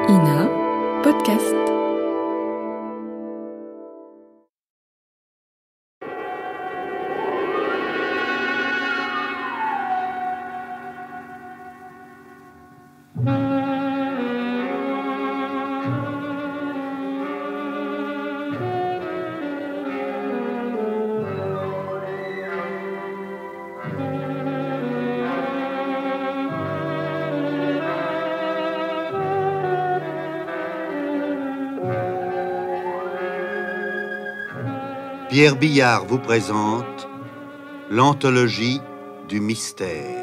INA Podcast. Pierre Billard vous présente l'anthologie du mystère.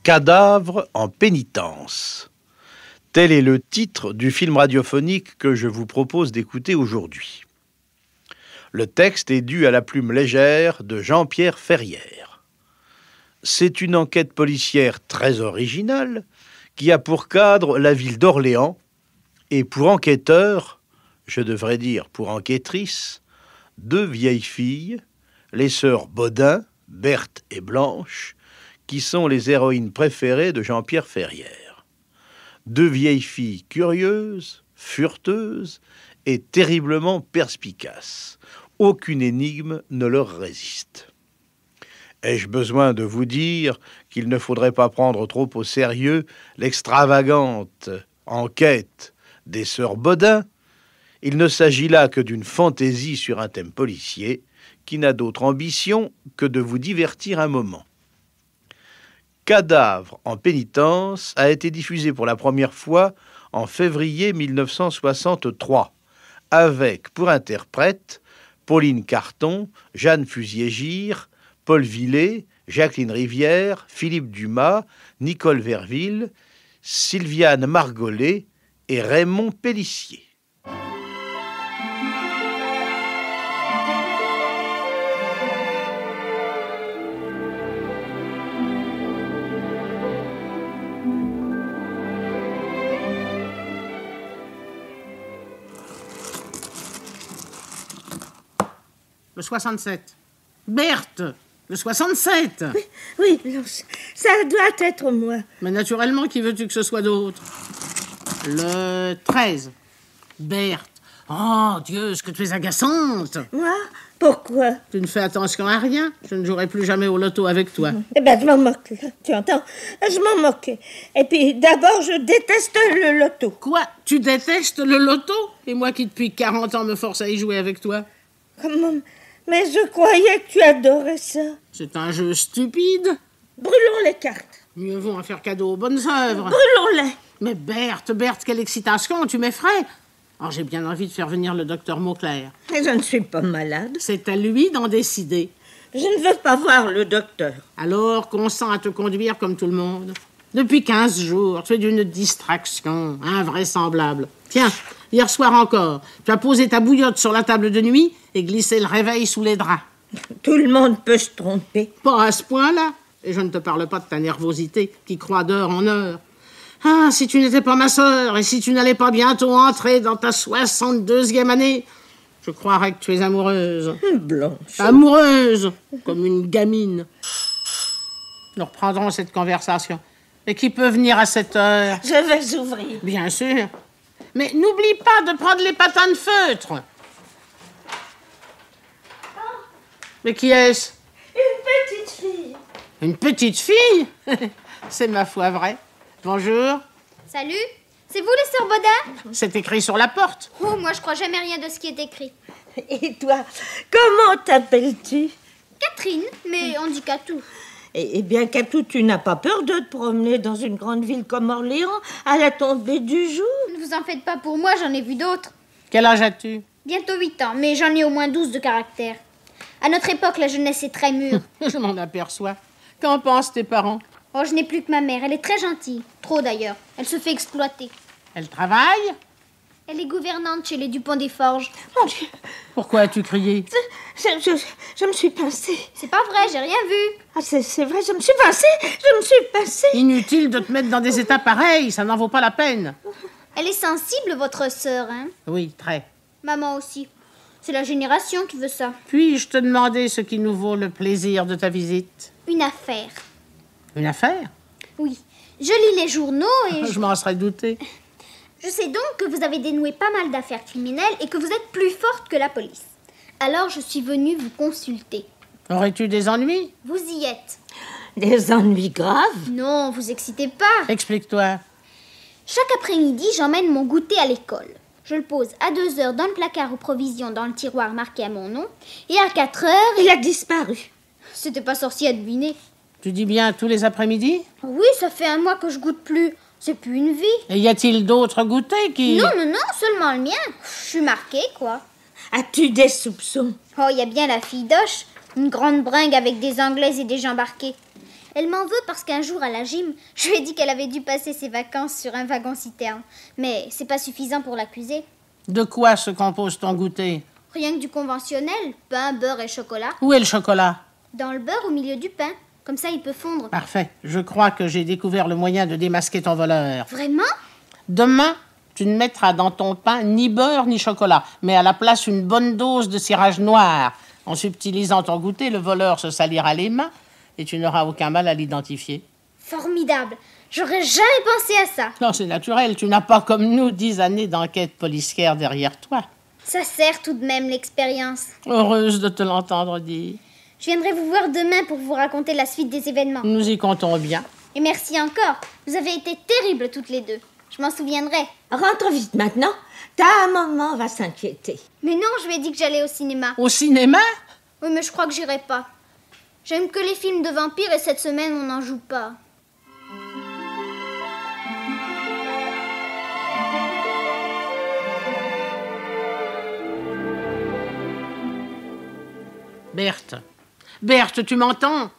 Cadavre en pénitence. Tel est le titre du film radiophonique que je vous propose d'écouter aujourd'hui. Le texte est dû à la plume légère de Jean-Pierre Ferrière. C'est une enquête policière très originale qui a pour cadre la ville d'Orléans et pour enquêteurs, je devrais dire pour enquêtrices, deux vieilles filles, les sœurs Bodin, Berthe et Blanche, qui sont les héroïnes préférées de Jean-Pierre Ferrière. Deux vieilles filles curieuses, fureteuses et terriblement perspicaces. Aucune énigme ne leur résiste. Ai-je besoin de vous dire qu'il ne faudrait pas prendre trop au sérieux l'extravagante enquête des sœurs Bodin? Il ne s'agit là que d'une fantaisie sur un thème policier qui n'a d'autre ambition que de vous divertir un moment. Cadavre en pénitence a été diffusé pour la première fois en février 1963, avec pour interprètes Pauline Carton, Jeanne Fusier-Gire, Paul Villet, Jacqueline Rivière, Philippe Dumas, Nicole Verville, Sylviane Margollet et Raymond Pélissier. Le 67. Berthe, le 67. Oui, Blanche, ça doit être moi. Mais naturellement, qui veux-tu que ce soit d'autre? Le 13. Berthe. Oh, Dieu, ce que tu es agaçante. Moi? Pourquoi? Tu ne fais attention à rien. Je ne jouerai plus jamais au loto avec toi. Eh ben, je m'en moque, là. Tu entends? Je m'en moque. Et puis, d'abord, je déteste le loto. Quoi? Tu détestes le loto? Et moi qui, depuis 40 ans, me force à y jouer avec toi? Comment? Mais je croyais que tu adorais ça. C'est un jeu stupide. Brûlons les cartes. Mieux vaut en faire cadeau aux bonnes œuvres. Brûlons-les. Mais Berthe, quelle excitation, tu m'effraies. Alors j'ai bien envie de faire venir le docteur Mauclair. Mais je ne suis pas malade. C'est à lui d'en décider. Je ne veux pas voir le docteur. Alors consens à te conduire comme tout le monde. Depuis 15 jours, tu es d'une distraction invraisemblable. Tiens, hier soir encore, tu as posé ta bouillotte sur la table de nuit et glissé le réveil sous les draps. Tout le monde peut se tromper. Pas à ce point-là. Et je ne te parle pas de ta nervosité qui croît d'heure en heure. Ah, si tu n'étais pas ma sœur et si tu n'allais pas bientôt entrer dans ta 62e année, je croirais que tu es amoureuse. Blanche. Amoureuse, comme une gamine. Nous reprendrons cette conversation. Et qui peut venir à cette heure? Je vais ouvrir. Bien sûr. Mais n'oublie pas de prendre les patins de feutre. Oh. Mais qui est-ce? Une petite fille. Une petite fille? C'est ma foi vrai. Bonjour. Salut, c'est vous les sœurs Baudin? C'est écrit sur la porte. Oh, moi je crois jamais rien de ce qui est écrit. Et toi, comment t'appelles-tu? Catherine, mais on dit Catou. Eh bien, Catou, tu n'as pas peur de te promener dans une grande ville comme Orléans à la tombée du jour? Ne vous en faites pas pour moi, j'en ai vu d'autres. Quel âge as-tu? Bientôt 8 ans, mais j'en ai au moins 12 de caractère. À notre époque, la jeunesse est très mûre. Je m'en aperçois. Qu'en pensent tes parents? Oh, je n'ai plus que ma mère, elle est très gentille. Trop d'ailleurs, elle se fait exploiter. Elle travaille? Elle est gouvernante chez les Dupont des Forges. Mon Dieu, Pourquoi as-tu crié? je me suis pincée. C'est pas vrai, j'ai rien vu. Ah, c'est vrai, je me suis pincée. Je me suis pincée. Inutile de te mettre dans des états pareils, ça n'en vaut pas la peine. Elle est sensible, votre sœur, hein? Oui, très. Maman aussi. C'est la génération qui veut ça. Puis-je te demander ce qui nous vaut le plaisir de ta visite? Une affaire. Une affaire? Oui. Je lis les journaux et Je m'en serais douté. je sais donc que vous avez dénoué pas mal d'affaires criminelles et que vous êtes plus forte que la police. Alors je suis venue vous consulter. Aurais-tu des ennuis? Vous y êtes. Des ennuis graves? Non, vous excitez pas. Explique-toi. Chaque après-midi, j'emmène mon goûter à l'école. Je le pose à 2 heures dans le placard aux provisions dans le tiroir marqué à mon nom. Et à 4 heures... Il a disparu. C'était pas sorcier à deviner. Tu dis bien tous les après-midi? Oui, ça fait 1 mois que je goûte plus. C'est plus une vie. Et y a-t-il d'autres goûters qui... Non, seulement le mien. Je suis marquée, quoi. As-tu des soupçons? Oh, il y a bien la fille d'Oche, une grande bringue avec des Anglaises et des gens embarqués. Elle m'en veut parce qu'un jour à la gym, je lui ai dit qu'elle avait dû passer ses vacances sur un wagon-citerne. Mais c'est pas suffisant pour l'accuser. De quoi se compose ton goûter? Rien que du conventionnel, pain, beurre et chocolat. Où est le chocolat? Dans le beurre au milieu du pain. Comme ça, il peut fondre. Parfait. Je crois que j'ai découvert le moyen de démasquer ton voleur. Vraiment? Demain, tu ne mettras dans ton pain ni beurre ni chocolat, mais à la place une bonne dose de cirage noir. En subtilisant ton goûter, le voleur se salira les mains et tu n'auras aucun mal à l'identifier. Formidable. J'aurais jamais pensé à ça. Non, c'est naturel. Tu n'as pas comme nous 10 années d'enquête policière derrière toi. Ça sert tout de même l'expérience. Heureuse de te l'entendre dire. Je viendrai vous voir demain pour vous raconter la suite des événements. Nous y comptons bien. Et merci encore. Vous avez été terribles toutes les deux. Je m'en souviendrai. Rentre vite maintenant. Ta maman va s'inquiéter. Mais non, je lui ai dit que j'allais au cinéma. Au cinéma? Oui, mais je crois que j'irai pas. J'aime que les films de vampires et cette semaine, on n'en joue pas. Berthe. Berthe, tu m'entends?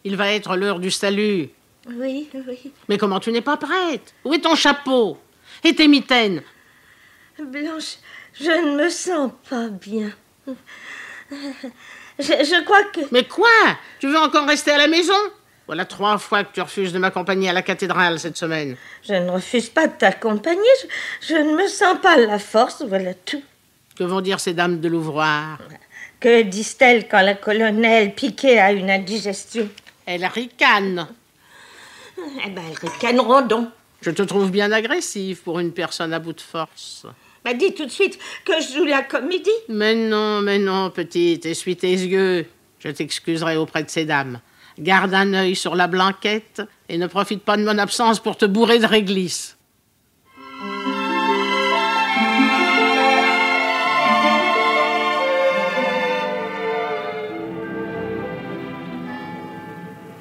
Il va être l'heure du salut. Oui, oui. Mais comment tu n'es pas prête? Où est ton chapeau? Et tes mitaines? Blanche, je ne me sens pas bien. Je crois que... Mais quoi? Tu veux encore rester à la maison? Voilà 3 fois que tu refuses de m'accompagner à la cathédrale cette semaine. Je ne refuse pas de t'accompagner. Je ne me sens pas la force, voilà tout. Que vont dire ces dames de l'ouvroir? Que disent-elles quand la colonelle Piquet a une indigestion? Elles ricanent. Eh ben, elles ricaneront donc. Je te trouve bien agressive pour une personne à bout de force. Bah, dis tout de suite que je joue la comédie. Mais non, petite, essuie tes yeux. Je t'excuserai auprès de ces dames. Garde un œil sur la blanquette et ne profite pas de mon absence pour te bourrer de réglisse.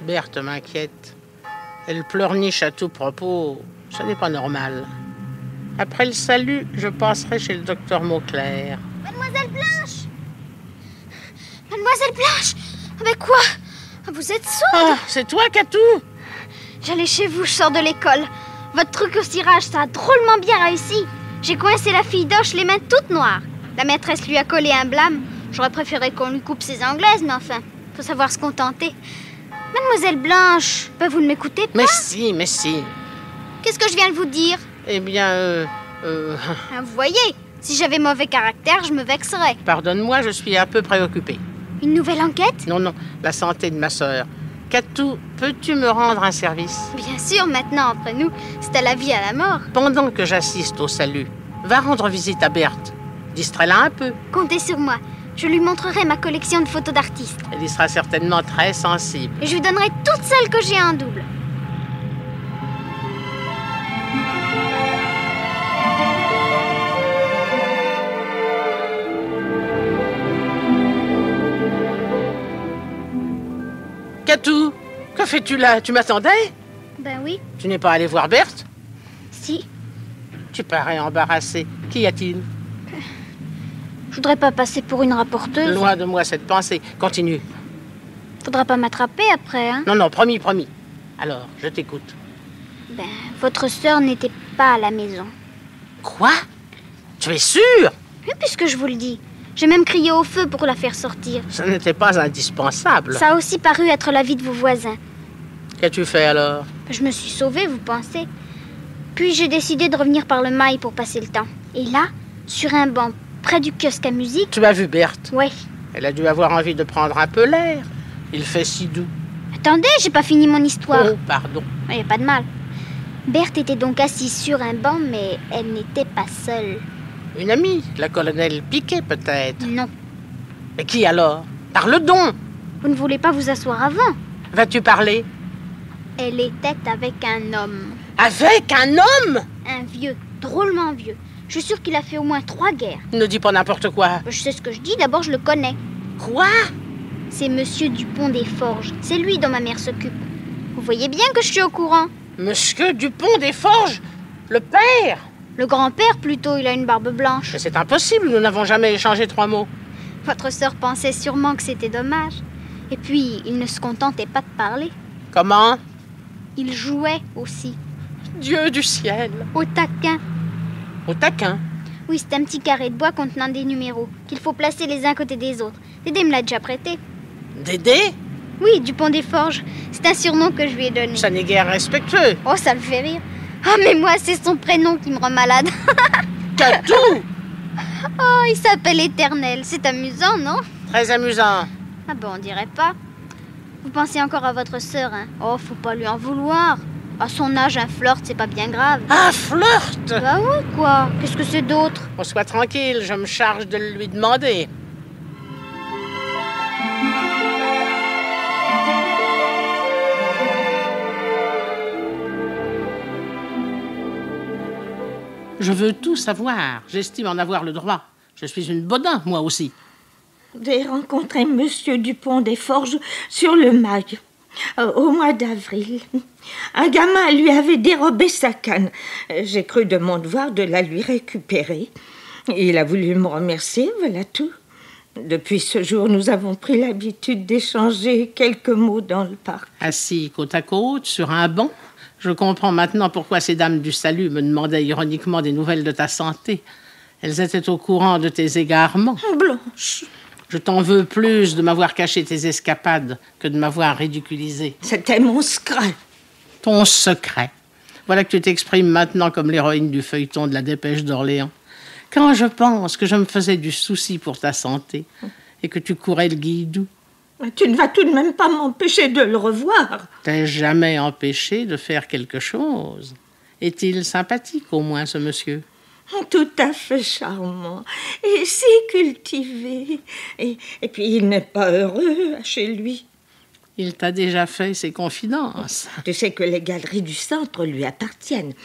Berthe m'inquiète. Elle pleurniche à tout propos. Ce n'est pas normal. Après le salut, je passerai chez le docteur Mauclair. Mademoiselle Blanche! Mademoiselle Blanche! Avec quoi? Vous êtes sourde? Oh, c'est toi, Catou? J'allais chez vous, je sors de l'école. Votre truc au cirage, ça a drôlement bien réussi. J'ai coincé la fille d'Oche les mains toutes noires. La maîtresse lui a collé un blâme. J'aurais préféré qu'on lui coupe ses anglaises, mais enfin, faut savoir se contenter. Mademoiselle Blanche, vous ne m'écoutez pas? Mais si. Qu'est-ce que je viens de vous dire? Eh bien, Vous voyez, si j'avais mauvais caractère, je me vexerais. Pardonne-moi, je suis un peu préoccupée. Une nouvelle enquête? Non, la santé de ma sœur. Catou, peux-tu me rendre un service? Bien sûr, maintenant, entre nous, c'est à la vie, à la mort. Pendant que j'assiste au salut, va rendre visite à Berthe. Distrais-la un peu. Comptez sur moi. Je lui montrerai ma collection de photos d'artistes. Elle y sera certainement très sensible. Et je lui donnerai toutes celles que j'ai en double. Catou, que fais-tu là? Tu m'attendais? Ben oui, Tu n'es pas allé voir Berthe? si. Tu parais embarrassé. Qu'y a-t-il? Je voudrais pas passer pour une rapporteuse. Loin de moi cette pensée. Continue. Faudra pas m'attraper après, hein. Non, non, promis, promis. Alors, je t'écoute. Ben, votre sœur n'était pas à la maison. Quoi? Tu es sûr? Oui, puisque je vous le dis. J'ai même crié au feu pour la faire sortir. Ce n'était pas indispensable. Ça a aussi paru être l'avis de vos voisins. Qu'as-tu fait alors? Je me suis sauvée, vous pensez? Puis j'ai décidé de revenir par le mail pour passer le temps. Et là, sur un banc, près du kiosque à musique... Tu as vu Berthe? Ouais. Elle a dû avoir envie de prendre un peu l'air. Il fait si doux. Attendez, j'ai pas fini mon histoire. Oh, pardon. Il y a pas de mal. Berthe était donc assise sur un banc, mais elle n'était pas seule. Une amie, la colonelle Piquet peut-être. Non. Mais qui alors? Parle donc! Vous ne voulez pas vous asseoir avant? Vas-tu parler? Elle était avec un homme. Avec un homme? Un vieux, drôlement vieux. Je suis sûre qu'il a fait au moins 3 guerres. Ne dis pas n'importe quoi. Je sais ce que je dis, d'abord je le connais. Quoi? C'est Monsieur Dupont des Forges. C'est lui dont ma mère s'occupe. Vous voyez bien que je suis au courant. Monsieur Dupont des Forges? Le père? Le grand-père, plutôt, il a une barbe blanche. Mais c'est impossible, nous n'avons jamais échangé 3 mots. Votre sœur pensait sûrement que c'était dommage. Et puis, il ne se contentait pas de parler. Comment? Il jouait aussi. Dieu du ciel! Au taquin. Au taquin? Oui, c'est un petit carré de bois contenant des numéros qu'il faut placer les uns à côté des autres. Dédé me l'a déjà prêté. Dédé? Oui, Dupont des Forges. C'est un surnom que je lui ai donné. Ça n'est guère respectueux. Oh, ça me fait rire. Ah, mais moi, c'est son prénom qui me rend malade. Catou! Oh, il s'appelle Éternel. C'est amusant, non? Très amusant. Ah bon, on dirait pas. Vous pensez encore à votre sœur, hein? Oh, faut pas lui en vouloir. À son âge, un flirt, c'est pas bien grave. Un flirt! Bah ouais, quoi? Qu'est-ce que c'est d'autre? On soit tranquille, je me charge de lui demander. Je veux tout savoir. J'estime en avoir le droit. Je suis une bodin, moi aussi. J'ai rencontré Monsieur Dupont des Forges sur le mail, au mois d'avril. Un gamin lui avait dérobé sa canne. J'ai cru de mon devoir de la lui récupérer. Il a voulu me remercier, voilà tout. Depuis ce jour, nous avons pris l'habitude d'échanger quelques mots dans le parc. Assis côte à côte, sur un banc, je comprends maintenant pourquoi ces dames du salut me demandaient ironiquement des nouvelles de ta santé. Elles étaient au courant de tes égarements. Blanche, Je t'en veux plus de m'avoir caché tes escapades que de m'avoir ridiculisé. c'était mon secret. Ton secret. Voilà que tu t'exprimes maintenant comme l'héroïne du feuilleton de la Dépêche d'Orléans. Quand je pense que je me faisais du souci pour ta santé et que tu courais le guidou, Tu ne vas tout de même pas m'empêcher de le revoir. t'es jamais empêché de faire quelque chose. Est-il sympathique au moins, ce monsieur? Tout à fait charmant et si cultivé. Et puis il n'est pas heureux chez lui. Il t'a déjà fait ses confidences. Tu sais que les galeries du centre lui appartiennent.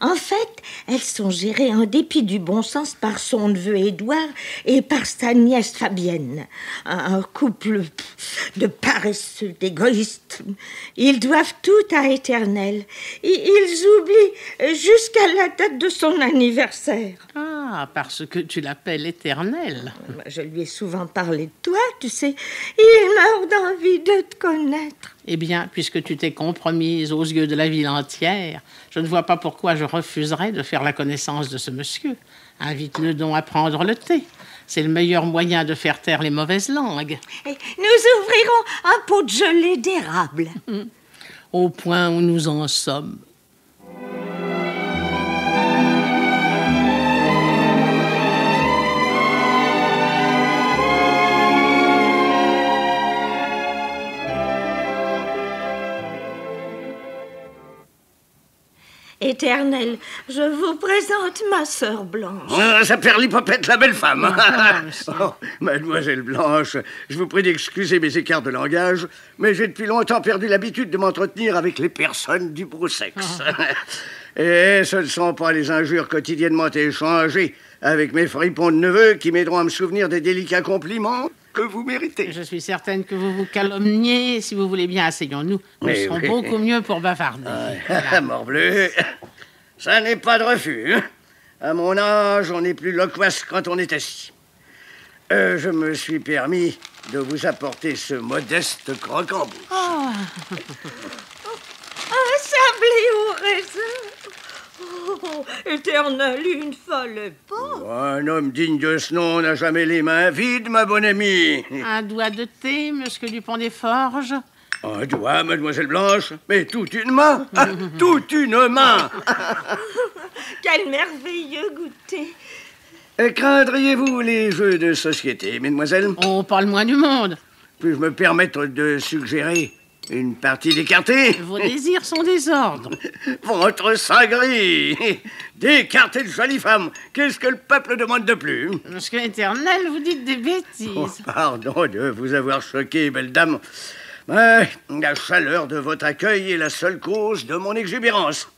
En fait, elles sont gérées en dépit du bon sens par son neveu Édouard et par sa nièce Fabienne. Un couple de paresseux, d'égoïstes. Ils doivent tout à Éternel. Ils oublient jusqu'à la date de son anniversaire. Ah, parce que tu l'appelles éternel. Je lui ai souvent parlé de toi, tu sais. Il meurt d'envie de te connaître. Eh bien, puisque tu t'es compromise aux yeux de la ville entière, je ne vois pas pourquoi je refuserais de faire la connaissance de ce monsieur. Invite-le donc à prendre le thé. C'est le meilleur moyen de faire taire les mauvaises langues. Et nous ouvrirons un pot de gelée d'érable. Au point où nous en sommes. Éternel, je vous présente ma sœur Blanche. Ça perd l'hypopète, la belle femme. monsieur. Oh, Mademoiselle Blanche, je vous prie d'excuser mes écarts de langage, mais j'ai depuis longtemps perdu l'habitude de m'entretenir avec les personnes du beau sexe. Et ce ne sont pas les injures quotidiennement échangées avec mes fripons de neveux qui m'aideront à me souvenir des délicats compliments que vous méritez. Je suis certaine que vous vous calomniez. Si vous voulez bien, asseyons-nous. Nous Mais serons oui. beaucoup mieux pour bavarder. Morbleu, ça n'est pas de refus. Hein. À mon âge, on n'est plus loquace quand on est assis. Je me suis permis de vous apporter ce modeste croquembouche. Un sablé au raisin. Oh, Éternel, une folle pas. Un homme digne de ce nom n'a jamais les mains vides, ma bonne amie. Un doigt de thé, monsieur Dupont des Forges. Un doigt, mademoiselle Blanche, mais toute une main. Toute une main. Quel merveilleux goûter. Craindriez-vous les jeux de société, mesdemoiselles? Oh, pas le moins du monde. Puis-je me permettre de suggérer une partie d'écarté? Vos désirs sont des ordres. Votre sein gris! D'écarter de jolies femmes! Qu'est-ce que le peuple demande de plus? Monsieur Éternel, vous dites des bêtises. Pardon de vous avoir choqué, belle dame. Mais la chaleur de votre accueil est la seule cause de mon exubérance.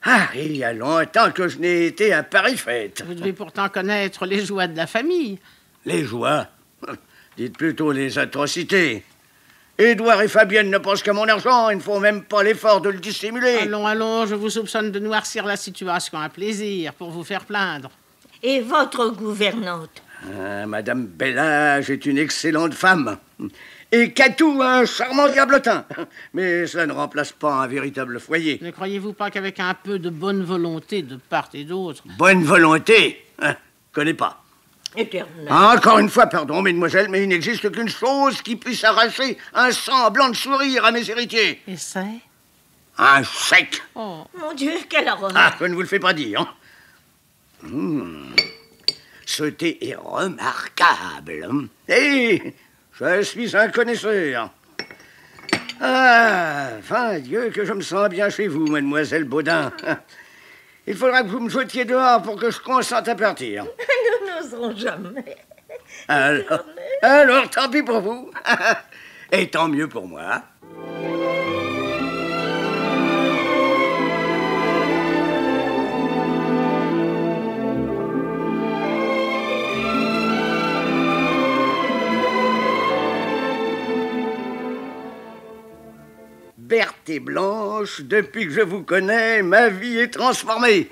Ah, il y a longtemps que je n'ai été à Paris fête. Vous devez pourtant connaître les joies de la famille. Les joies? Dites plutôt les atrocités. Édouard et Fabienne ne pensent qu'à mon argent, ils ne font même pas l'effort de le dissimuler. Allons, allons, je vous soupçonne de noircir la situation à plaisir pour vous faire plaindre. Et votre gouvernante? Madame Bellage est une excellente femme. Et Catou, un charmant diablotin. Mais cela ne remplace pas un véritable foyer. Ne croyez-vous pas qu'avec un peu de bonne volonté de part et d'autre... Bonne volonté? Connais pas. Éternel. Encore une fois, pardon, mesdemoiselles, mais il n'existe qu'une chose qui puisse arracher un semblant de sourire à mes héritiers. Et c'est... Un chèque. Oh, Mon Dieu, quelle horreur. Ah, je ne vous le fais pas dire. Ce thé est remarquable. Et je suis un connaisseur. Ah, fin Dieu, que je me sens bien chez vous, mademoiselle Baudin. Il faudra que vous me jetiez dehors pour que je consente à partir. Nous n'oserons jamais. Alors, tant pis pour vous. Et tant mieux pour moi. Berthe et Blanche, depuis que je vous connais, ma vie est transformée.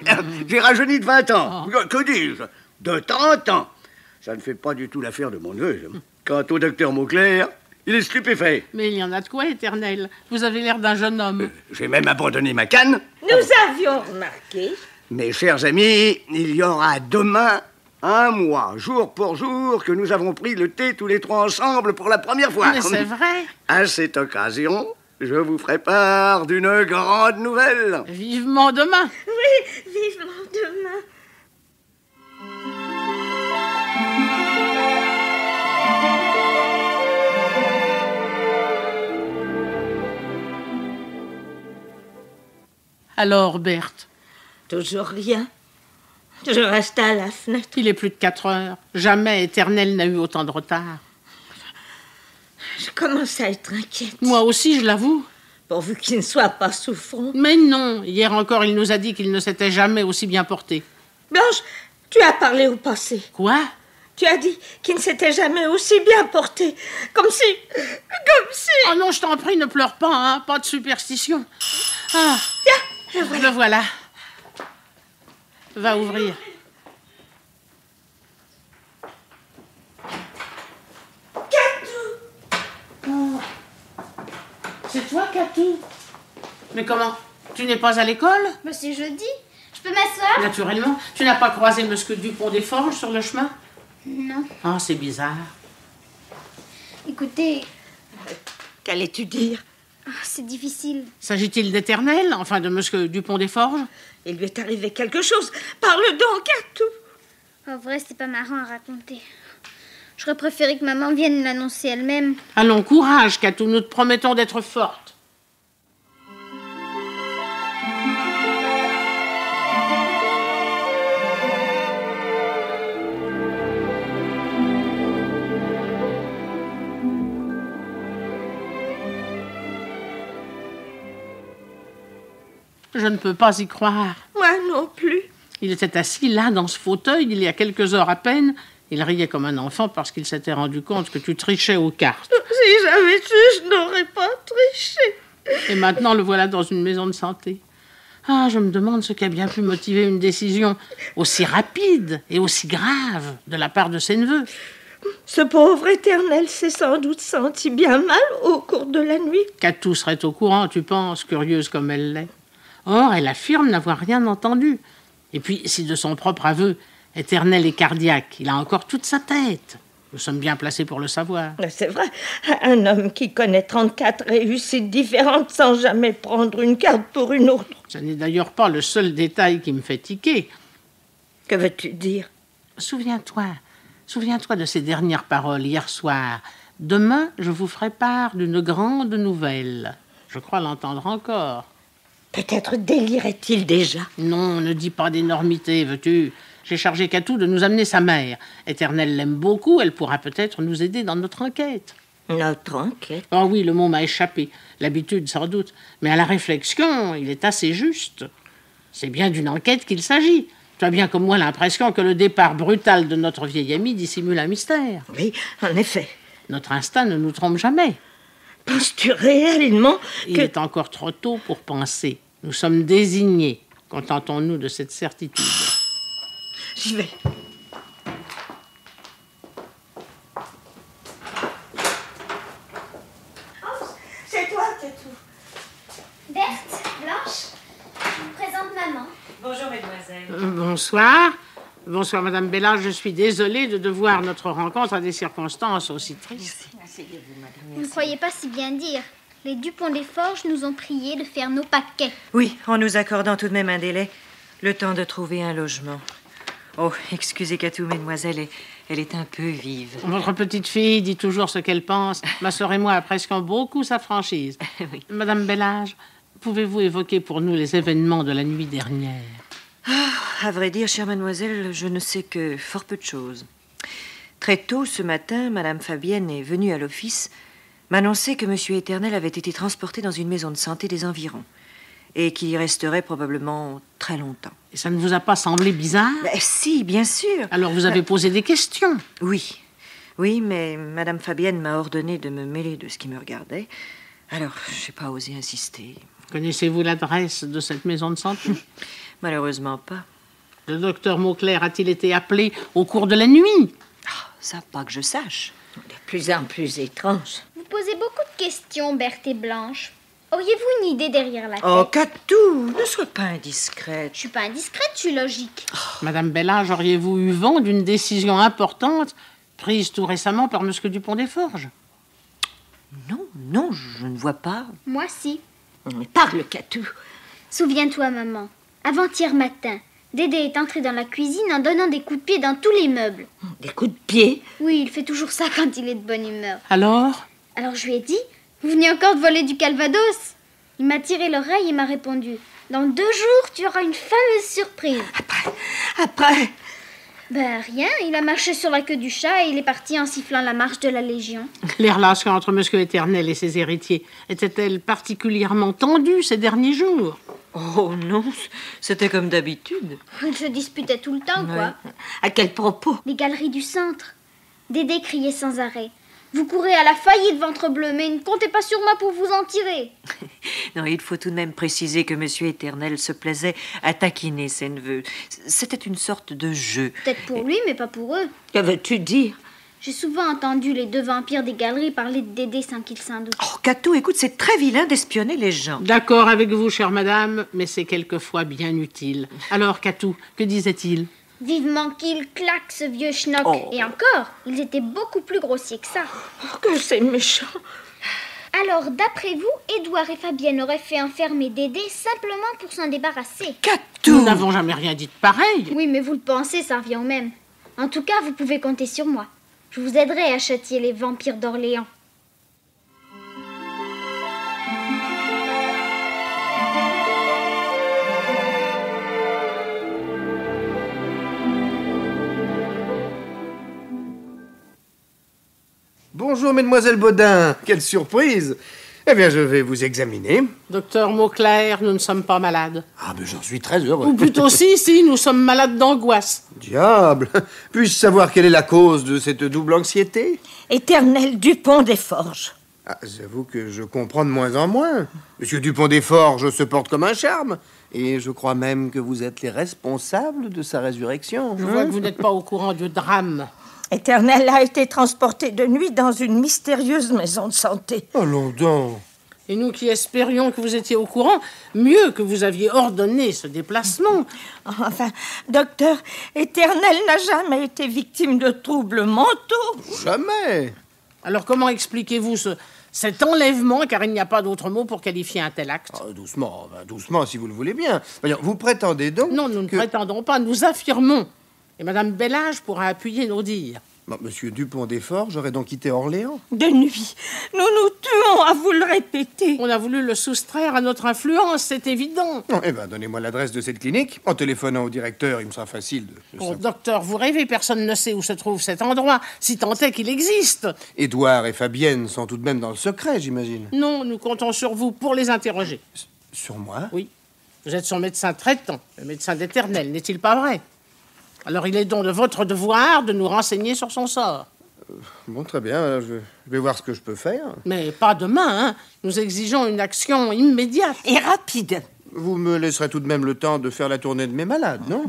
J'ai rajeuni de 20 ans. Que dis-je? De 30 ans. Ça ne fait pas du tout l'affaire de mon neveu. Quant au docteur Mauclair, il est stupéfait. mais il y en a de quoi, Éternel. Vous avez l'air d'un jeune homme. J'ai même abandonné ma canne. Nous avions remarqué. Mes chers amis, il y aura demain un mois, jour pour jour, que nous avons pris le thé tous les trois ensemble pour la première fois. Mais c'est vrai. À cette occasion, je vous ferai part d'une grande nouvelle. Vivement demain. Oui, vivement demain. Alors, Berthe, Toujours rien. Je reste à la fenêtre. il est plus de 4 heures. Jamais Éternel n'a eu autant de retard. Je commence à être inquiète. Moi aussi, je l'avoue. Pourvu qu'il ne soit pas souffrant. Mais non, hier encore, il nous a dit qu'il ne s'était jamais aussi bien porté. Blanche, tu as parlé au passé. Quoi? Tu as dit qu'il ne s'était jamais aussi bien porté. Comme si... Oh non, je t'en prie, ne pleure pas, hein. Pas de superstition. Ah, Tiens, le voilà. Va ouvrir. Oh. C'est toi, Catou? Mais comment? Tu n'es pas à l'école? Mais c'est jeudi. Je peux m'asseoir? Naturellement. Tu n'as pas croisé Monsieur Dupont des Forges sur le chemin? Non. Ah, c'est bizarre. Écoutez, qu'allais-tu dire? c'est difficile. S'agit-il d'Éternel, enfin de Monsieur Dupont des Forges? Il lui est arrivé quelque chose. Parle donc à tout. En vrai, c'est pas marrant à raconter. J'aurais préféré que maman vienne l'annoncer elle-même. Allons, courage, Catou, nous te promettons d'être forte. Je ne peux pas y croire. Moi non plus. Il était assis là, dans ce fauteuil, il y a quelques heures à peine. Il riait comme un enfant parce qu'il s'était rendu compte que tu trichais aux cartes. Si j'avais su, je n'aurais pas triché. Et maintenant, le voilà dans une maison de santé. Ah, je me demande ce qui a bien pu motiver une décision aussi rapide et aussi grave de la part de ses neveux. Ce pauvre Éternel s'est sans doute senti bien mal au cours de la nuit. Catou serait au courant, tu penses, curieuse comme elle l'est. Or, elle affirme n'avoir rien entendu. Et puis, si de son propre aveu, Éternel est cardiaque, il a encore toute sa tête. Nous sommes bien placés pour le savoir. C'est vrai, un homme qui connaît 34 réussites différentes sans jamais prendre une carte pour une autre. Ce n'est d'ailleurs pas le seul détail qui me fait tiquer. Que veux-tu dire? Souviens-toi de ces dernières paroles hier soir. Demain, je vous ferai part d'une grande nouvelle. Je crois l'entendre encore. Peut-être délirait-il déjà. Non, ne dis pas d'énormité, veux-tu. J'ai chargé Catou de nous amener sa mère. Éternel l'aime beaucoup, elle pourra peut-être nous aider dans notre enquête. Notre enquête? Oh oui, le mot m'a échappé. L'habitude, sans doute. Mais à la réflexion, il est assez juste. C'est bien d'une enquête qu'il s'agit. Tu as bien comme moi l'impression que le départ brutal de notre vieil ami dissimule un mystère. Oui, en effet. Notre instinct ne nous trompe jamais. Penses-tu réellement Il est encore trop tôt pour penser. Nous sommes désignés. Contentons-nous de cette certitude. J'y vais. C'est toi, Catou. Berthe, Blanche, je vous présente maman. Bonjour, mesdemoiselles. Bonsoir. Bonsoir, Madame Bella. Je suis désolée de devoir notre rencontre à des circonstances aussi tristes. Asseyez-vous, madame. Vous ne croyez pas si bien dire. Les Dupont-des-Forges nous ont priés de faire nos paquets. Oui, en nous accordant tout de même un délai, le temps de trouver un logement. Oh, excusez Catou, mesdemoiselles, elle est un peu vive. Votre petite fille dit toujours ce qu'elle pense. Ma sœur et moi apprécions beaucoup sa franchise. Oui. Madame Bellage, pouvez-vous évoquer pour nous les événements de la nuit dernière? À vrai dire, chère mademoiselle, je ne sais que fort peu de choses. Très tôt ce matin, Madame Fabienne est venue à l'office m'annoncer que Monsieur Éternel avait été transporté dans une maison de santé des environs et qu'il y resterait probablement très longtemps. Et ça ne vous a pas semblé bizarre? Si, bien sûr. Alors vous avez posé des questions? Oui, mais Madame Fabienne m'a ordonné de me mêler de ce qui me regardait. Alors, je n'ai pas osé insister. Connaissez-vous l'adresse de cette maison de santé? Malheureusement pas. Le docteur Mauclair a-t-il été appelé au cours de la nuit? Ça, pas que je sache. De plus en plus étrange. Vous posez beaucoup de questions, Berthe et Blanche. Auriez-vous une idée derrière la tête? Oh, Catou, ne sois pas indiscrète. Je suis pas indiscrète, je suis logique. Madame Bellage, auriez-vous eu vent d'une décision importante prise tout récemment par Monsieur Dupont-des-Forges? Non, je ne vois pas. Moi, si. Mais parle, Catou. Souviens-toi, maman. Avant-hier matin, Dédé est entré dans la cuisine en donnant des coups de pied dans tous les meubles. Des coups de pied? Oui, il fait toujours ça quand il est de bonne humeur. Alors? Alors je lui ai dit, vous venez encore de voler du Calvados? Il m'a tiré l'oreille et m'a répondu, dans 2 jours, tu auras une fameuse surprise. Après? Ben rien, il a marché sur la queue du chat et il est parti en sifflant la marche de la Légion. Les relations entre Monsieur Éternel et ses héritiers étaient-elles particulièrement tendues ces derniers jours? Oh non, c'était comme d'habitude. Ils se disputaient tout le temps, quoi. À quel propos? Les galeries du centre. Dédé criait sans arrêt. Vous courez à la faillite, ventre bleu, mais ne comptez pas sur moi pour vous en tirer. Non, il faut tout de même préciser que Monsieur Éternel se plaisait à taquiner ses neveux. C'était une sorte de jeu. Peut-être pour lui, mais pas pour eux. Que veux-tu dire? J'ai souvent entendu les 2 vampires des galeries parler de Dédé sans qu'ils s'en doutent. Oh, Catou, écoute, c'est très vilain d'espionner les gens. D'accord avec vous, chère madame, mais c'est quelquefois bien utile. Alors, Catou, que disait-il? Vivement qu'il claque, ce vieux schnock. Oh. Et encore, ils étaient beaucoup plus grossiers que ça. Oh, que c'est méchant. Alors, d'après vous, Édouard et Fabienne auraient fait enfermer Dédé simplement pour s'en débarrasser. Nous Catou! n'avons jamais rien dit de pareil. Oui, mais vous le pensez, ça revient au même. En tout cas, vous pouvez compter sur moi. Je vous aiderai à châtier les vampires d'Orléans. Bonjour, mesdemoiselles Baudin. Quelle surprise! Eh bien, je vais vous examiner. Docteur Mauclair, nous ne sommes pas malades. Ah, ben j'en suis très heureux. Ou plutôt si, nous sommes malades d'angoisse. Diable! Puis-je savoir quelle est la cause de cette double anxiété? Éternel Dupont des Forges. Ah, j'avoue que je comprends de moins en moins. Monsieur Dupont des Forges se porte comme un charme. Et je crois même que vous êtes les responsables de sa résurrection. Je vois que vous n'êtes pas au courant du drame. Éternel a été transporté de nuit dans une mystérieuse maison de santé. Allons donc. Et nous qui espérions que vous étiez au courant, mieux que vous aviez ordonné ce déplacement. Enfin, docteur, Éternel n'a jamais été victime de troubles mentaux. Jamais. Alors comment expliquez-vous cet enlèvement, car il n'y a pas d'autre mot pour qualifier un tel acte? Doucement, si vous le voulez bien. Voyons, vous prétendez donc Non, nous ne prétendons pas, nous affirmons. Et Madame Bellage pourra appuyer nos dires. Bon, Monsieur Dupont des Forges aurait donc quitté Orléans? De nuit, nous nous tuons à vous le répéter. On a voulu le soustraire à notre influence, c'est évident. Eh bien, donnez-moi l'adresse de cette clinique. En téléphonant au directeur, il me sera facile de... Oh, docteur, vous rêvez, personne ne sait où se trouve cet endroit, si tant est qu'il existe. Édouard et Fabienne sont tout de même dans le secret, j'imagine. Non, nous comptons sur vous pour les interroger. Sur moi? Oui. Vous être son médecin traitant, le médecin d'Éternel, n'est-il pas vrai? Alors il est donc de votre devoir de nous renseigner sur son sort. Bon, très bien, je vais voir ce que je peux faire. Mais pas demain, hein. Nous exigeons une action immédiate. Et rapide. Vous me laisserez tout de même le temps de faire la tournée de mes malades, non?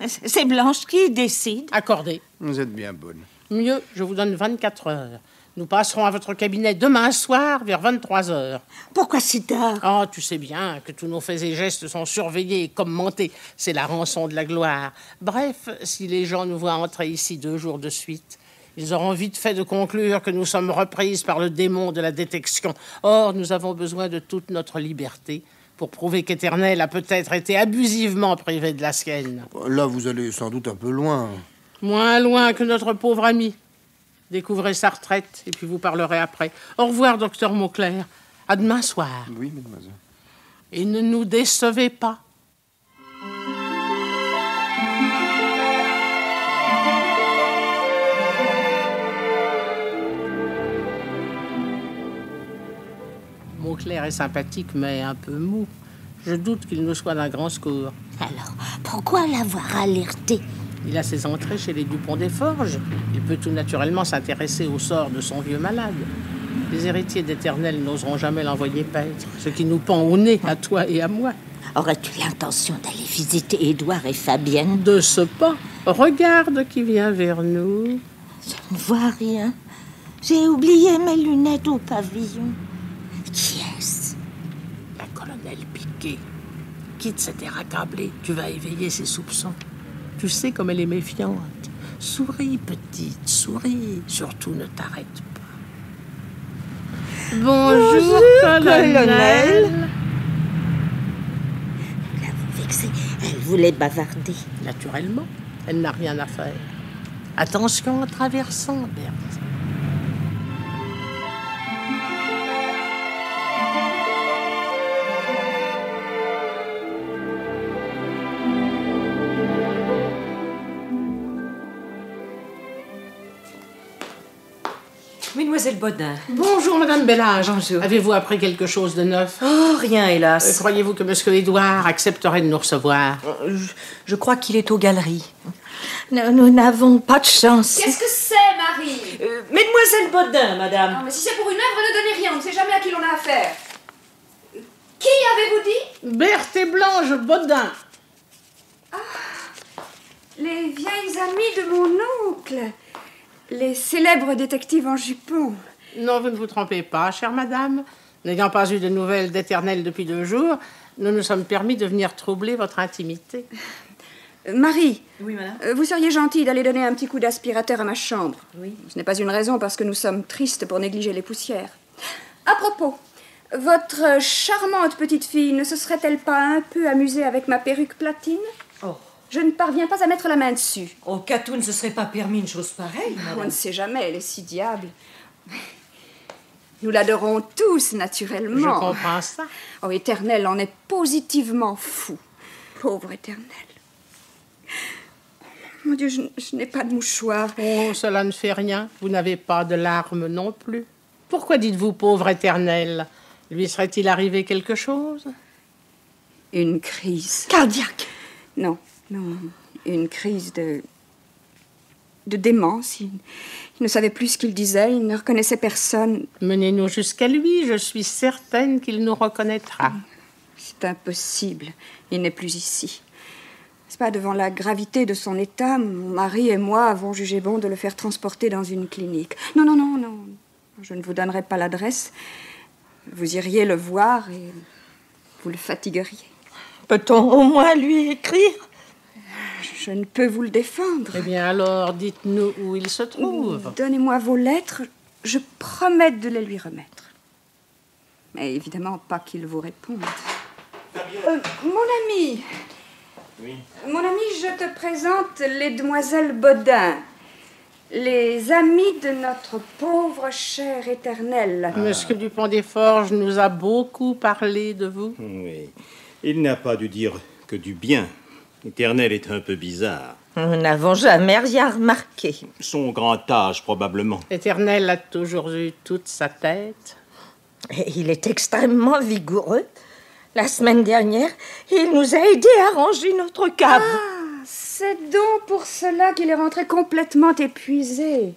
C'est Blanche qui décide. Accordé. Vous êtes bien bonne. Mieux, je vous donne 24 heures. Nous passerons à votre cabinet demain soir vers 23 heures. Pourquoi si tard? Oh, tu sais bien que tous nos faits et gestes sont surveillés et commentés. C'est la rançon de la gloire. Bref, si les gens nous voient entrer ici 2 jours de suite, ils auront vite fait de conclure que nous sommes reprises par le démon de la détection. Or, nous avons besoin de toute notre liberté pour prouver qu'Éternel a peut-être été abusivement privé de la sienne. Là, vous allez sans doute un peu loin. Moins loin que notre pauvre ami. Découvrez sa retraite et puis vous parlerez après. Au revoir, docteur Mauclair. À demain soir. Oui, mademoiselle. Et ne nous décevez pas. Mauclair est sympathique, mais un peu mou. Je doute qu'il nous soit d'un grand secours. Alors, pourquoi l'avoir alerté? Il a ses entrées chez les Dupont des Forges. Il peut tout naturellement s'intéresser au sort de son vieux malade. Les héritiers d'Éternel n'oseront jamais l'envoyer paître, ce qui nous pend au nez, à toi et à moi. Aurais-tu l'intention d'aller visiter Édouard et Fabienne? De ce pas, regarde qui vient vers nous. Je ne vois rien. J'ai oublié mes lunettes au pavillon. Qui est-ce? La colonelle Piquet. Quitte cet air accablé, tu vas éveiller ses soupçons. Tu sais comme elle est méfiante. Souris, petite, souris. Surtout, ne t'arrête pas. Bonjour, colonel. Là, vous vexez. Elle voulait bavarder. Naturellement, elle n'a rien à faire. Attention en traversant, Berthe. Mademoiselle Bodin. Bonjour, Madame Bellage. Bonjour. Avez-vous appris quelque chose de neuf? Oh, rien, hélas. Croyez-vous que Monsieur Édouard accepterait de nous recevoir? Je crois qu'il est aux galeries. Nous n'avons pas de chance. Qu'est-ce que c'est, Marie? Mademoiselle Bodin, madame. Non, mais si c'est pour une œuvre, ne donnez rien. On ne sait jamais à qui l'on a affaire. Qui avez-vous dit? Berthe et Blanche Bodin. Les vieilles amies de mon oncle. Les célèbres détectives en jupon. Non, vous ne vous trompez pas, chère madame. N'ayant pas eu de nouvelles d'Éternel depuis 2 jours, nous nous sommes permis de venir troubler votre intimité. Marie. Oui, madame. Vous seriez gentille d'aller donner un petit coup d'aspirateur à ma chambre. Oui. Ce n'est pas une raison parce que nous sommes tristes pour négliger les poussières. À propos, votre charmante petite fille ne se serait-elle pas un peu amusée avec ma perruque platine? Oh. Je ne parviens pas à mettre la main dessus. Au Catou ne se serait pas permis une chose pareille, madame. On ne sait jamais, elle est si diable. Nous l'adorons tous, naturellement. Je comprends ça. Oh, Éternel en est positivement fou. Pauvre Éternel. Mon Dieu, je n'ai pas de mouchoir. Oh, cela ne fait rien. Vous n'avez pas de larmes non plus. Pourquoi dites-vous pauvre Éternel? Lui serait-il arrivé quelque chose? Une crise. Cardiaque. Non, une crise de démence. Il ne savait plus ce qu'il disait, il ne reconnaissait personne. Menez-nous jusqu'à lui, je suis certaine qu'il nous reconnaîtra. C'est impossible, il n'est plus ici. N'est-ce pas, devant la gravité de son état, mon mari et moi avons jugé bon de le faire transporter dans une clinique. Non, je ne vous donnerai pas l'adresse. Vous iriez le voir et vous le fatigueriez. Peut-on au moins lui écrire? Je ne peux vous le défendre. Eh bien alors, dites-nous où il se trouve. Donnez-moi vos lettres, je promets de les lui remettre. Mais évidemment pas qu'il vous réponde. Mon ami. Oui. Mon ami, je te présente les demoiselles Bodin, les amies de notre pauvre cher Éternel. Monsieur Dupont des Forges nous a beaucoup parlé de vous. Oui. Il n'a pas dû dire que du bien. Éternel est un peu bizarre. Nous n'avons jamais rien remarqué. Son grand âge, probablement. Éternel a toujours eu toute sa tête. Et il est extrêmement vigoureux. La semaine dernière, il nous a aidés à ranger notre cave. Ah, c'est donc pour cela qu'il est rentré complètement épuisé.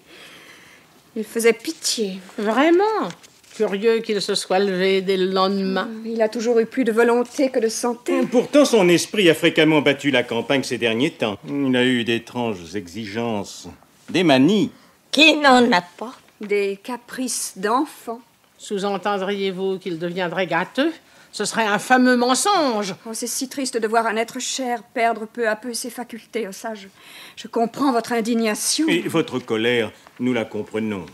Il faisait pitié. Vraiment? Curieux qu'il se soit levé dès le lendemain. Il a toujours eu plus de volonté que de santé. Pourtant, son esprit a fréquemment battu la campagne ces derniers temps. Il a eu d'étranges exigences, des manies. Qui n'en a pas? Des caprices d'enfant. Sous-entendriez-vous qu'il deviendrait gâteux? Ce serait un fameux mensonge. Oh, c'est si triste de voir un être cher perdre peu à peu ses facultés. Oh, ça, je comprends votre indignation. Et votre colère, nous la comprenons.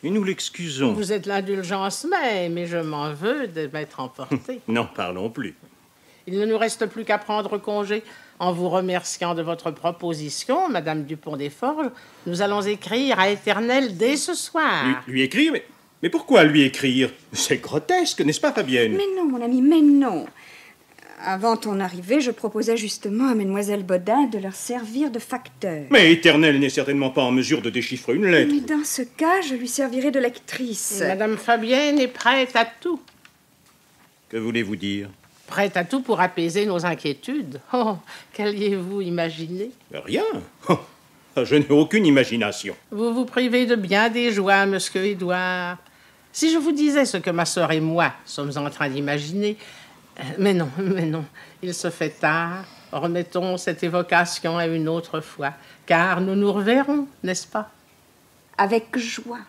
Et nous l'excusons. Vous êtes l'indulgence même, mais je m'en veux de m'être emporté. N'en parlons plus. Il ne nous reste plus qu'à prendre congé. En vous remerciant de votre proposition, Madame Dupont des Forges, nous allons écrire à Éternel dès ce soir. Lui écrire? Mais pourquoi lui écrire? C'est grotesque, n'est-ce pas, Fabienne? Mais non, mon ami, mais non. Avant ton arrivée, je proposais justement à Mademoiselle Bodin de leur servir de facteur. Mais Éternel n'est certainement pas en mesure de déchiffrer une lettre. Mais dans ce cas, je lui servirai de lectrice. Madame Fabienne est prête à tout. Que voulez-vous dire? Prête à tout pour apaiser nos inquiétudes. Oh, qu'alliez-vous imaginer? Rien. Oh, je n'ai aucune imagination. Vous vous privez de bien des joies, monsieur Édouard. Si je vous disais ce que ma sœur et moi sommes en train d'imaginer... Mais non, il se fait tard. Remettons cette évocation à une autre fois, car nous nous reverrons, n'est-ce pas? Avec joie.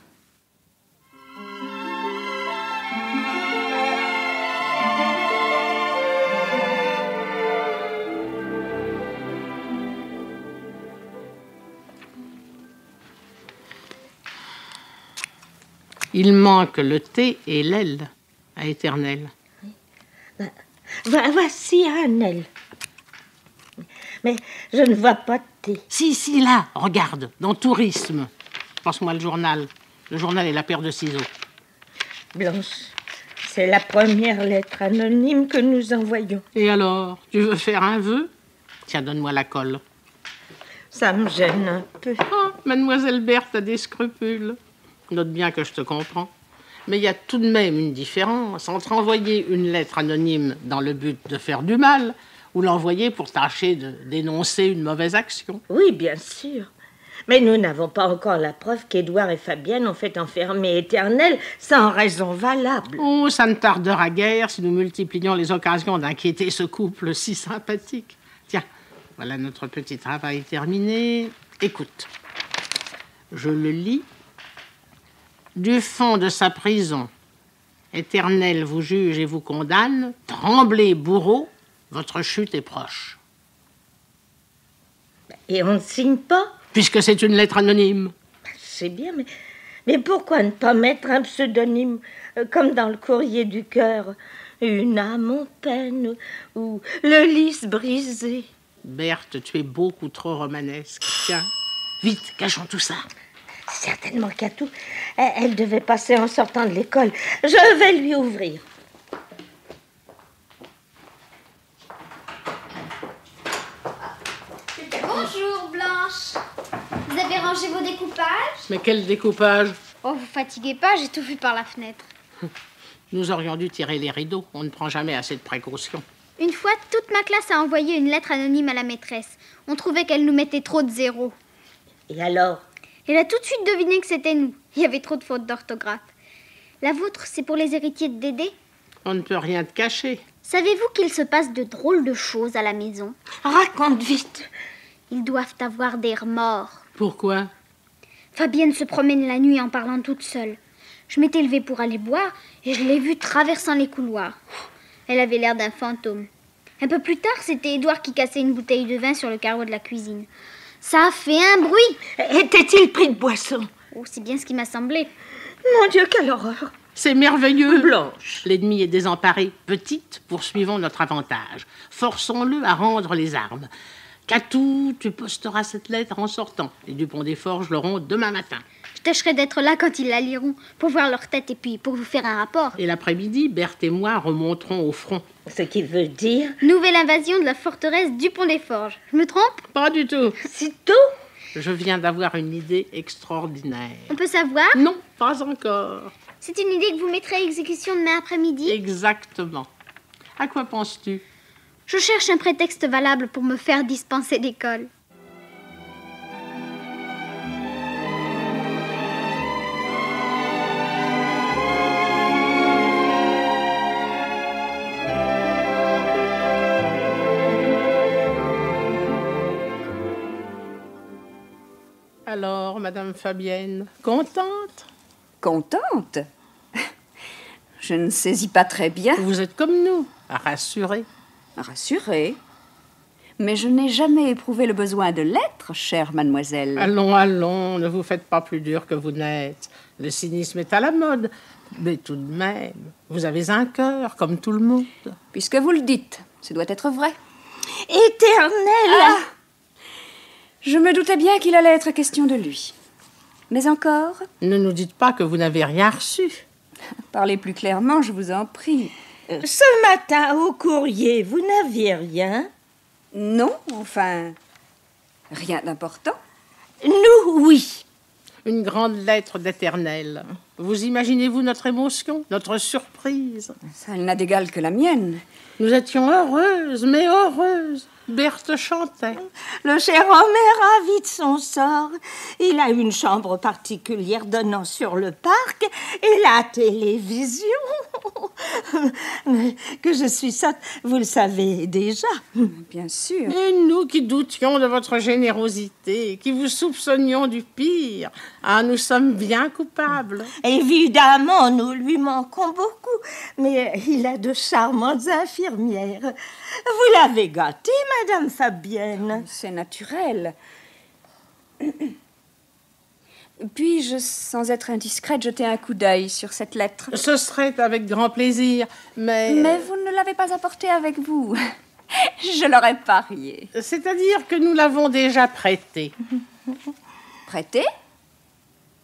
Il manque le thé et l'aile à Éternel. Voici Annelle. Mais je ne vois pas de thé. Si, là, regarde, dans Tourisme. Passe-moi le journal. Le journal et la paire de ciseaux. Blanche, c'est la première lettre anonyme que nous envoyons. Et alors, tu veux faire un vœu? Tiens, donne-moi la colle. Ça me gêne un peu. Oh, Mademoiselle Berthe a des scrupules. Note bien que je te comprends. Mais il y a tout de même une différence entre envoyer une lettre anonyme dans le but de faire du mal ou l'envoyer pour tâcher de dénoncer une mauvaise action. Oui, bien sûr. Mais nous n'avons pas encore la preuve qu'Édouard et Fabienne ont fait enfermer Éternel sans raison valable. Oh, ça ne tardera guère si nous multiplions les occasions d'inquiéter ce couple si sympathique. Tiens, voilà notre petit travail terminé. Écoute, je le lis. Du fond de sa prison, Éternel vous juge et vous condamne. Tremblez, bourreau, votre chute est proche. Et on ne signe pas? Puisque c'est une lettre anonyme. C'est bien, mais pourquoi ne pas mettre un pseudonyme, comme dans le courrier du cœur? Une âme en peine, ou le lys brisé. Berthe, tu es beaucoup trop romanesque. Tiens, vite, cachons tout ça. Certainement qu'Atou, elle devait passer en sortant de l'école. Je vais lui ouvrir. Bonjour, Blanche. Vous avez rangé vos découpages? Mais quel découpage? Oh, vous fatiguez pas, j'ai tout vu par la fenêtre. Nous aurions dû tirer les rideaux. On ne prend jamais assez de précautions. Une fois, toute ma classe a envoyé une lettre anonyme à la maîtresse. On trouvait qu'elle nous mettait trop de zéros. Et alors? Elle a tout de suite deviné que c'était nous. Il y avait trop de fautes d'orthographe. La vôtre, c'est pour les héritiers de Dédé? On ne peut rien te cacher. Savez-vous qu'il se passe de drôles de choses à la maison? Raconte vite. Ils doivent avoir des remords. Pourquoi? Fabienne se promène la nuit en parlant toute seule. Je m'étais levée pour aller boire et je l'ai vue traversant les couloirs. Elle avait l'air d'un fantôme. Un peu plus tard, c'était Édouard qui cassait une bouteille de vin sur le carreau de la cuisine. Ça a fait un bruit. Était-il pris de boisson? Oh, c'est bien ce qui m'a semblé. Mon Dieu, quelle horreur! C'est merveilleux. Blanche. L'ennemi est désemparé. Petite, poursuivons notre avantage. Forçons-le à rendre les armes. Catou, tu posteras cette lettre en sortant. Les Dupont des Forges l'auront demain matin. Je tâcherai d'être là quand ils la liront, pour voir leur tête et puis pour vous faire un rapport. Et l'après-midi, Berthe et moi remonterons au front. Ce qui veut dire? Nouvelle invasion de la forteresse Dupont des Forges. Je me trompe? Pas du tout. C'est tout? Je viens d'avoir une idée extraordinaire. On peut savoir? Non, pas encore. C'est une idée que vous mettrez à exécution demain après-midi? Exactement. À quoi penses-tu? Je cherche un prétexte valable pour me faire dispenser d'école. Alors, Madame Fabienne, contente? Contente? Je ne saisis pas très bien. Vous êtes comme nous, rassurée. Rassurée. Mais je n'ai jamais éprouvé le besoin de l'être, chère mademoiselle. Allons, allons, ne vous faites pas plus dur que vous n'êtes. Le cynisme est à la mode. Mais tout de même, vous avez un cœur, comme tout le monde. Puisque vous le dites, ce doit être vrai. Éternel! Ah! Je me doutais bien qu'il allait être question de lui. Mais encore? Ne nous dites pas que vous n'avez rien reçu. Parlez plus clairement, je vous en prie. Ce matin, au courrier, vous n'aviez rien? Non, enfin, rien d'important. Nous, oui. Une grande lettre d'Éternel. Vous imaginez-vous notre émotion, notre surprise? Ça, elle n'a d'égal que la mienne. Nous étions heureuses, mais heureuses. Berthe chantait. Le cher homme est ravi de son sort. Il a une chambre particulière donnant sur le parc et la télévision. Mais que je suis sotte, vous le savez déjà. Bien sûr. Et nous qui doutions de votre générosité, qui vous soupçonnions du pire. Ah, nous sommes bien coupables. Évidemment, nous lui manquons beaucoup, mais il a de charmantes infirmières. Vous l'avez gâté, Madame Fabienne. C'est naturel. Puis-je, sans être indiscrète, jeter un coup d'œil sur cette lettre? Ce serait avec grand plaisir, mais... Mais vous ne l'avez pas apportée avec vous. Je l'aurais parié. C'est-à-dire que nous l'avons déjà prêtée. Prêtée?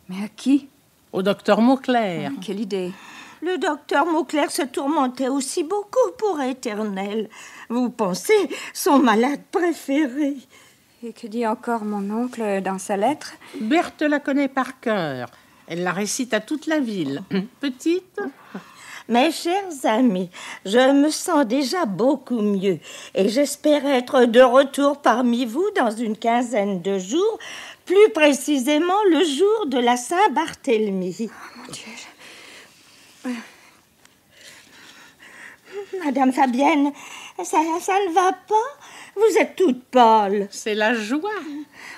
Mais à qui? Au docteur Mauclair. Quelle idée! Le docteur Mauclair se tourmentait aussi beaucoup pour Éternel. Vous pensez, son malade préféré. Et que dit encore mon oncle dans sa lettre? Berthe la connaît par cœur. Elle la récite à toute la ville. Petite? Mes chers amis, je me sens déjà beaucoup mieux et j'espère être de retour parmi vous dans une quinzaine de jours, plus précisément le jour de la Saint-Barthélemy. Oh, mon Dieu, Madame Fabienne, ça ne va pas? Vous êtes toute pâle. C'est la joie.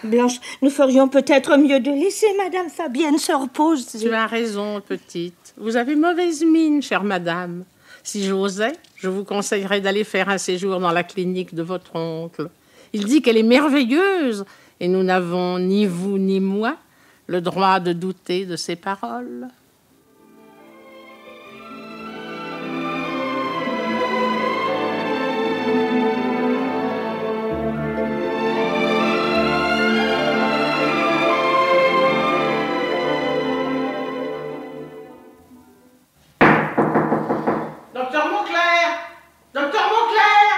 Blanche, nous ferions peut-être mieux de laisser Madame Fabienne se reposer. Tu as raison, petite. Vous avez mauvaise mine, chère madame. Si j'osais, je vous conseillerais d'aller faire un séjour dans la clinique de votre oncle. Il dit qu'elle est merveilleuse et nous n'avons, ni vous ni moi, le droit de douter de ses paroles. Docteur Mauclair! Docteur Mauclair!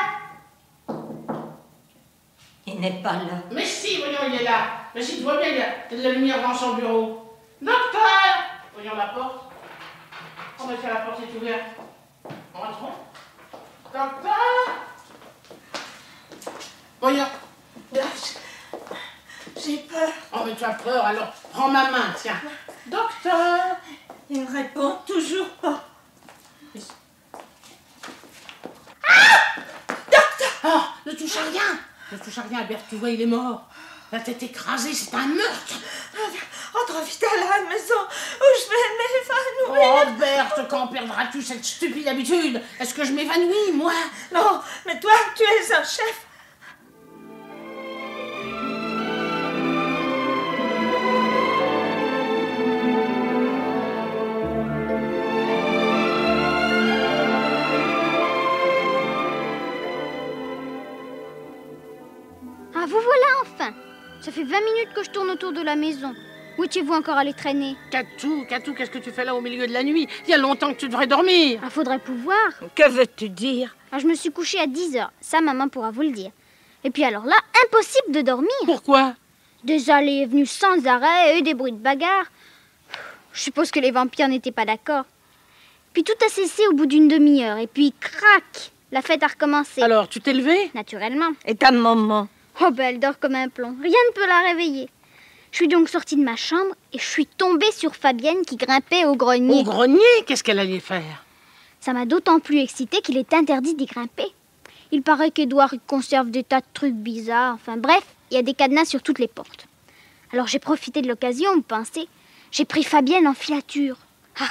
Il n'est pas là. Mais si, voyons, il est là. Mais si, tu vois bien, il y a de la lumière dans son bureau. Docteur! Voyons la porte. Oh, mais la porte est ouverte. Entrons. Docteur! Voyons. J'ai peur. Oh, mais tu as peur, alors prends ma main, tiens. Docteur! Il me répond toujours pas. Docteur! Oh, ne touche à rien. Ne touche à rien, Berthe, tu vois, il est mort. La tête écrasée, c'est un meurtre. Entre vite à la maison où je vais m'évanouir. Oh, Berthe, quand perdras-tu cette stupide habitude? Est-ce que je m'évanouis, moi? Non, mais toi, tu es un chef. Ah, vous voilà enfin. Ça fait 20 minutes que je tourne autour de la maison. Où étiez-vous encore allé traîner? Catou, qu'est-ce que tu fais là au milieu de la nuit? Il y a longtemps que tu devrais dormir. Ah, faudrait pouvoir. Que veux-tu dire? Ah, je me suis couchée à 10h. Ça, maman pourra vous le dire. Et puis alors là, impossible de dormir. Pourquoi? Des allées et venues sans arrêt et des bruits de bagarre. Je suppose que les vampires n'étaient pas d'accord. Puis tout a cessé au bout d'une demi-heure. Et puis, crac, la fête a recommencé. Alors, tu t'es levé? Naturellement. Et ta maman? Oh, ben, elle dort comme un plomb. Rien ne peut la réveiller. Je suis donc sortie de ma chambre et je suis tombée sur Fabienne qui grimpait au grenier. Au grenier? Qu'est-ce qu'elle allait faire? Ça m'a d'autant plus excitée qu'il est interdit d'y grimper. Il paraît qu'Édouard y conserve des tas de trucs bizarres. Enfin bref, il y a des cadenas sur toutes les portes. Alors j'ai profité de l'occasion, vous pensez. J'ai pris Fabienne en filature. Ah,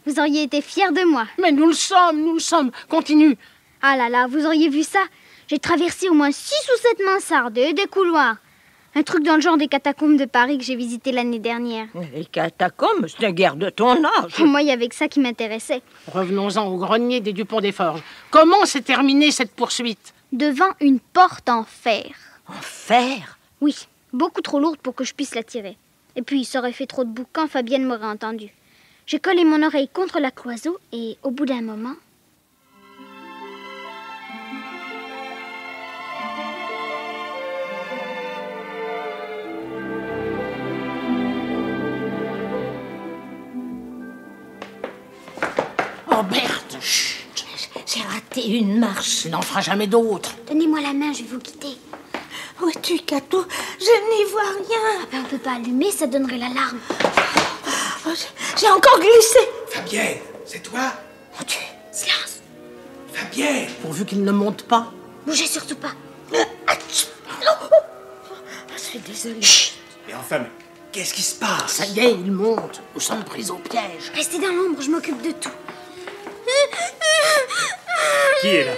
vous auriez été fiers de moi. Mais nous le sommes. Continue. Ah là là, vous auriez vu ça. J'ai traversé au moins 6 ou 7 mansardes et des couloirs. Un truc dans le genre des catacombes de Paris que j'ai visité l'année dernière. Les catacombes, c'est guère de ton âge. Moi, il y avait que ça qui m'intéressait. Revenons-en au grenier des Dupont des Forges. Comment s'est terminée cette poursuite? Devant une porte en fer. En fer? Oui, beaucoup trop lourde pour que je puisse la tirer. Et puis, ça aurait fait trop de boucan, Fabienne m'aurait entendu. J'ai collé mon oreille contre la cloison et, au bout d'un moment... Oh, Berthe, chut. J'ai raté une marche. Tu n'en feras jamais d'autres. Donnez-moi la main, je vais vous quitter. Où es-tu, Catou? Je n'y vois rien. Ah ben, on peut pas allumer, ça donnerait l'alarme. Oh, j'ai encore glissé. Fabienne, c'est toi? Mon Dieu. Silence. Fabienne! Pourvu qu'il ne monte pas. Bougez surtout pas. Je suis désolée. Chut. Mais enfin, mais qu'est-ce qui se passe? Ça y est, il monte. Nous sommes pris au piège. Restez dans l'ombre, je m'occupe de tout. Qui est là?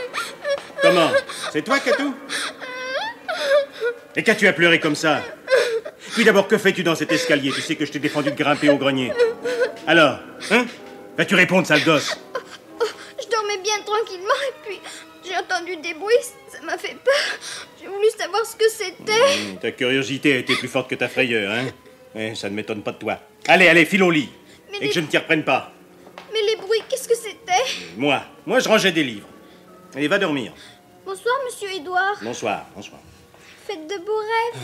Comment? C'est toi, Catou? Et qu'as-tu à pleurer comme ça? Puis d'abord, que fais-tu dans cet escalier? Tu sais que je t'ai défendu de grimper au grenier. Alors, hein? Vas-tu répondre, sale gosse? Je dormais bien tranquillement et puis j'ai entendu des bruits, ça m'a fait peur. J'ai voulu savoir ce que c'était. Ta curiosité a été plus forte que ta frayeur, hein? Ça ne m'étonne pas de toi. Allez, file au lit. Et que je ne t'y reprenne pas. Mais les bruits, qu'est-ce que c'était? Moi, je rangeais des livres. Allez, va dormir. Bonsoir, monsieur Édouard. Bonsoir. Faites de beaux rêves.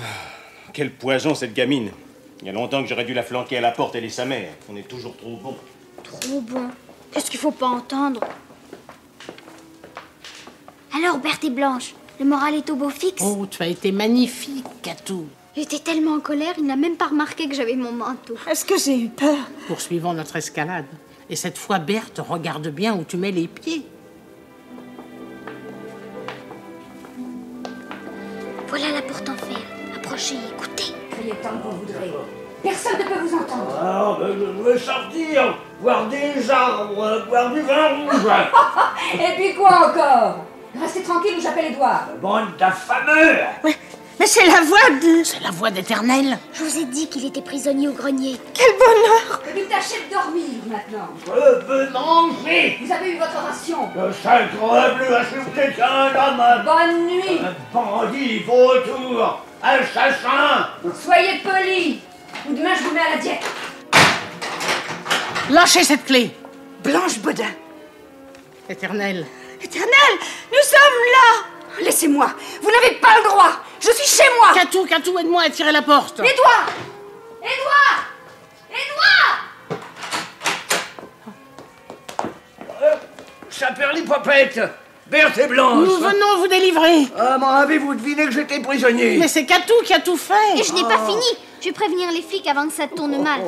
Quel poison, cette gamine. Il y a longtemps que j'aurais dû la flanquer à la porte, elle et sa mère. On est toujours trop bon. Trop bon. Qu'est-ce qu'il faut pas entendre? Alors, Berthe et Blanche, le moral est au beau fixe? Oh, tu as été magnifique, Catou. Il était tellement en colère, il n'a même pas remarqué que j'avais mon manteau. Est-ce que j'ai eu peur? Poursuivons notre escalade. Et cette fois, Berthe, regarde bien où tu mets les pieds. Voilà la porte en fer. Approchez, écoutez. Criez tant que vous voudrez. Personne ne peut vous entendre. Ah, ben je veux sortir, voir des arbres, boire du vin rouge. Et puis quoi encore? Restez tranquille ou j'appelle Édouard. Bande d'affameux. Mais c'est la voix de... C'est la voix d'Éternel. Je vous ai dit qu'il était prisonnier au grenier. Quel bonheur! Et puis tâchez de dormir maintenant. Je veux manger. Vous avez eu votre ration. Le sacre bleu a soufflé qu'un homme. Bonne nuit. Un bandit vautour, assassin. Soyez polis, ou demain je vous mets à la diète. Lâchez cette clé. Blanche Bodin. Éternel. Éternel, nous sommes là! Laissez-moi, vous n'avez pas le droit. Je suis chez moi. Catou, aide-moi à tirer la porte. Édouard! saperlipopette. Berthe et Blanche. Nous venons vous délivrer. Ah, m'en avez-vous deviné que j'étais prisonnier? Mais c'est Catou qui a tout fait. Et je n'ai pas fini. Je vais prévenir les flics avant que ça tourne mal.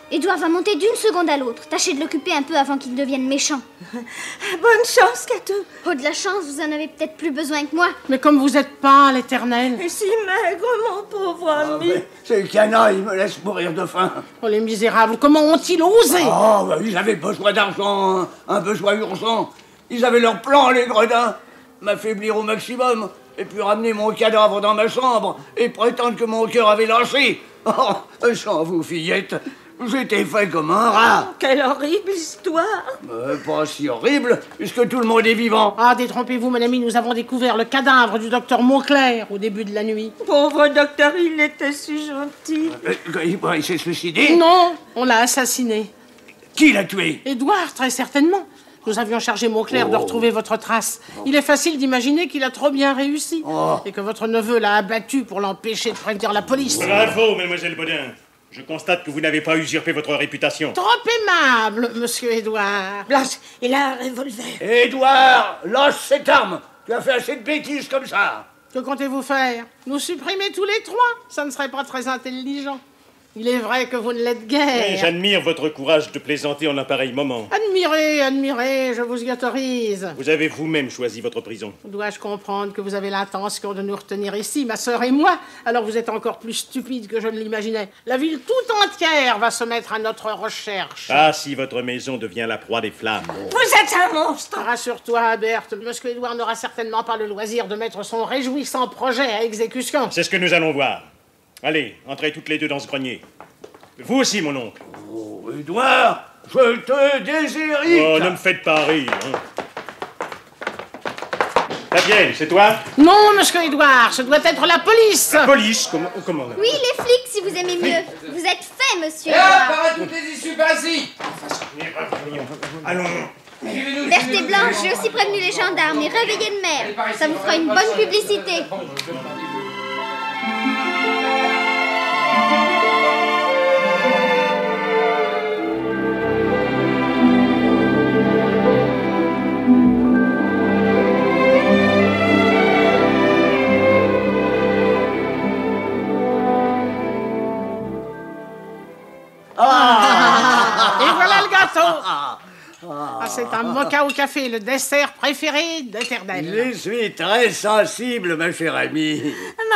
Édouard va monter d'une seconde à l'autre. Tâchez de l'occuper un peu avant qu'il devienne méchant. Bonne chance, Catou. Oh, de la chance, vous en avez peut-être plus besoin que moi. Mais comme vous êtes pas l'Éternel. Et si maigre, mon pauvre ami. Ces canailles me laissent mourir de faim. Oh, les misérables, comment ont-ils osé? Oh, bah, ils avaient besoin d'argent, hein. Un besoin urgent. Ils avaient leur plan, les gredins. M'affaiblir au maximum, et puis ramener mon cadavre dans ma chambre, et prétendre que mon cœur avait lâché. Oh, sans vous, fillette, j'étais fait comme un rat. Quelle horrible histoire. Pas si horrible, puisque tout le monde est vivant. Ah, détrompez-vous, mon ami, nous avons découvert le cadavre du docteur Montclair au début de la nuit. Pauvre docteur, il était si gentil. Il s'est suicidé? Non, on l'a assassiné. Qui l'a tué? Édouard, très certainement. Nous avions chargé Montclair de retrouver votre trace. Il est facile d'imaginer qu'il a trop bien réussi. Et que votre neveu l'a abattu pour l'empêcher de prévenir la police. Bravo, mademoiselle Bodin. Je constate que vous n'avez pas usurpé votre réputation. Trop aimable, monsieur Édouard. Blanche, il a un revolver. Édouard, lâche cette arme. Tu as fait assez de bêtises comme ça. Que comptez-vous faire? Nous supprimer tous les trois? Ça ne serait pas très intelligent. Il est vrai que vous ne l'êtes guère. Mais j'admire votre courage de plaisanter en un pareil moment. Admirez, admirez, je vous y autorise. Vous avez vous-même choisi votre prison. Dois-je comprendre que vous avez l'intention de nous retenir ici, ma sœur et moi? Alors vous êtes encore plus stupide que je ne l'imaginais. La ville tout entière va se mettre à notre recherche. Ah, si votre maison devient la proie des flammes. Vous êtes un monstre. Rassure-toi, Berthe. Monsieur Édouard n'aura certainement pas le loisir de mettre son réjouissant projet à exécution. C'est ce que nous allons voir. Allez, entrez toutes les deux dans ce grenier. Vous aussi, mon oncle. Oh, Édouard, je te déshérite. Oh, ne me faites pas rire. Hein. Fabienne, c'est toi? Non, monsieur Édouard, ce doit être la police. La police? Comment Oui, les flics, si vous aimez mieux. Vous êtes fait, monsieur. Par à toutes les issues, vas-y. Allons. Berthe et Blanche, j'ai aussi prévenu les gendarmes et réveillé de mer. Ça vous fera une bonne publicité. Et voilà le gâteau. C'est un mocha au café, le dessert préféré d'Éternel. Je suis très sensible, ma chère amie.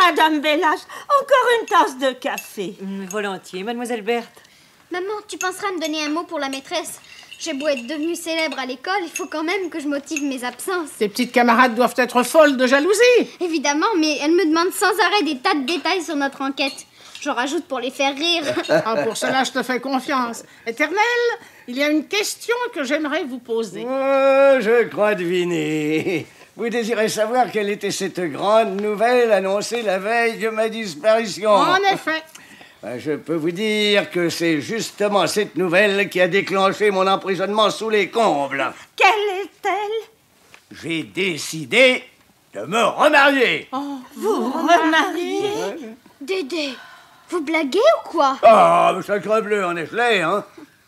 Madame Bellas, encore une tasse de café. Volontiers, mademoiselle Berthe. Maman, tu penseras à me donner un mot pour la maîtresse? J'ai beau être devenue célèbre à l'école, il faut quand même que je motive mes absences. Tes petites camarades doivent être folles de jalousie. Évidemment, mais elles me demandent sans arrêt des tas de détails sur notre enquête. J'en rajoute pour les faire rire. Pour cela, je te fais confiance. Éternel, il y a une question que j'aimerais vous poser. Oh, je crois deviner. Vous désirez savoir quelle était cette grande nouvelle annoncée la veille de ma disparition? En effet. Je peux vous dire que c'est justement cette nouvelle qui a déclenché mon emprisonnement sous les combles. Quelle est-elle? J'ai décidé de me remarier. Oh, vous remariez? Dédé, vous blaguez ou quoi? Ah, sacre bleu, en effet, hein.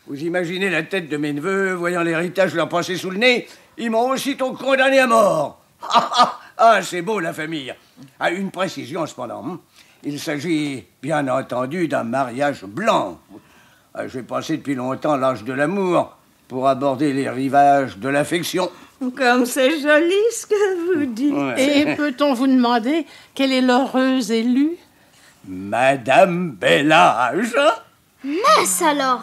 Vous imaginez la tête de mes neveux, voyant l'héritage leur passer sous le nez, ils m'ont aussitôt condamné à mort. Ah, c'est beau, la famille. Ah, une précision, cependant. Hein. Il s'agit, bien entendu, d'un mariage blanc. J'ai passé depuis longtemps l'âge de l'amour pour aborder les rivages de l'affection. Comme c'est joli ce que vous dites. Ouais. Et peut-on vous demander quelle est l'heureuse élue? Madame Bellage. Mince alors!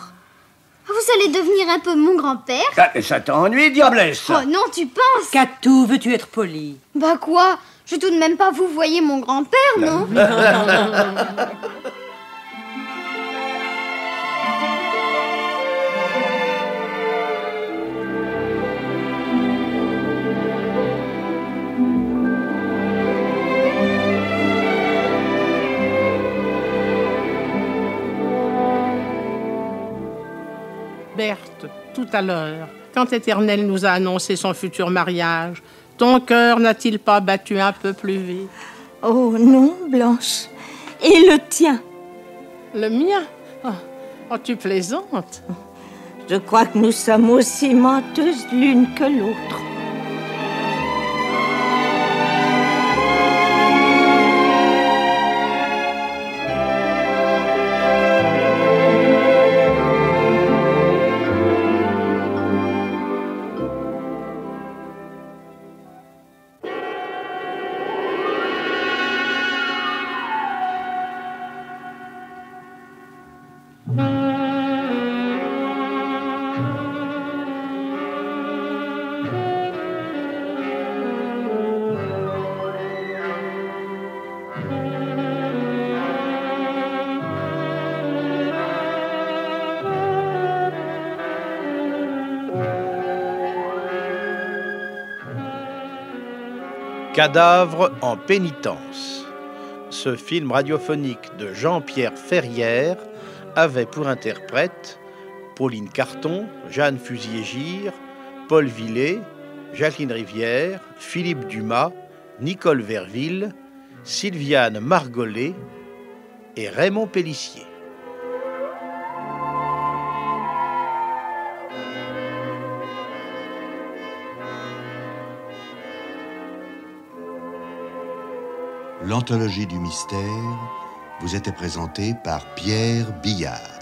Vous allez devenir un peu mon grand-père? Ça t'ennuie, diablesse? Oh non, tu penses? Catou, veux-tu être poli? Bah quoi? Je vais tout de même pas vous voyez mon grand-père, non? Berthe, tout à l'heure, quand Éternel nous a annoncé son futur mariage, ton cœur n'a-t-il pas battu un peu plus vite? Oh non, Blanche. Et le tien? Le mien? Oh, tu plaisantes? Je crois que nous sommes aussi menteuses l'une que l'autre. Cadavre en pénitence. Ce film radiophonique de Jean-Pierre Ferrière avait pour interprètes Pauline Carton, Jeanne Fusilier-Gire, Paul Villet, Jacqueline Rivière, Philippe Dumas, Nicole Verville, Sylviane Margollet et Raymond Pélissier. L'anthologie du mystère vous était présentée par Pierre Billard.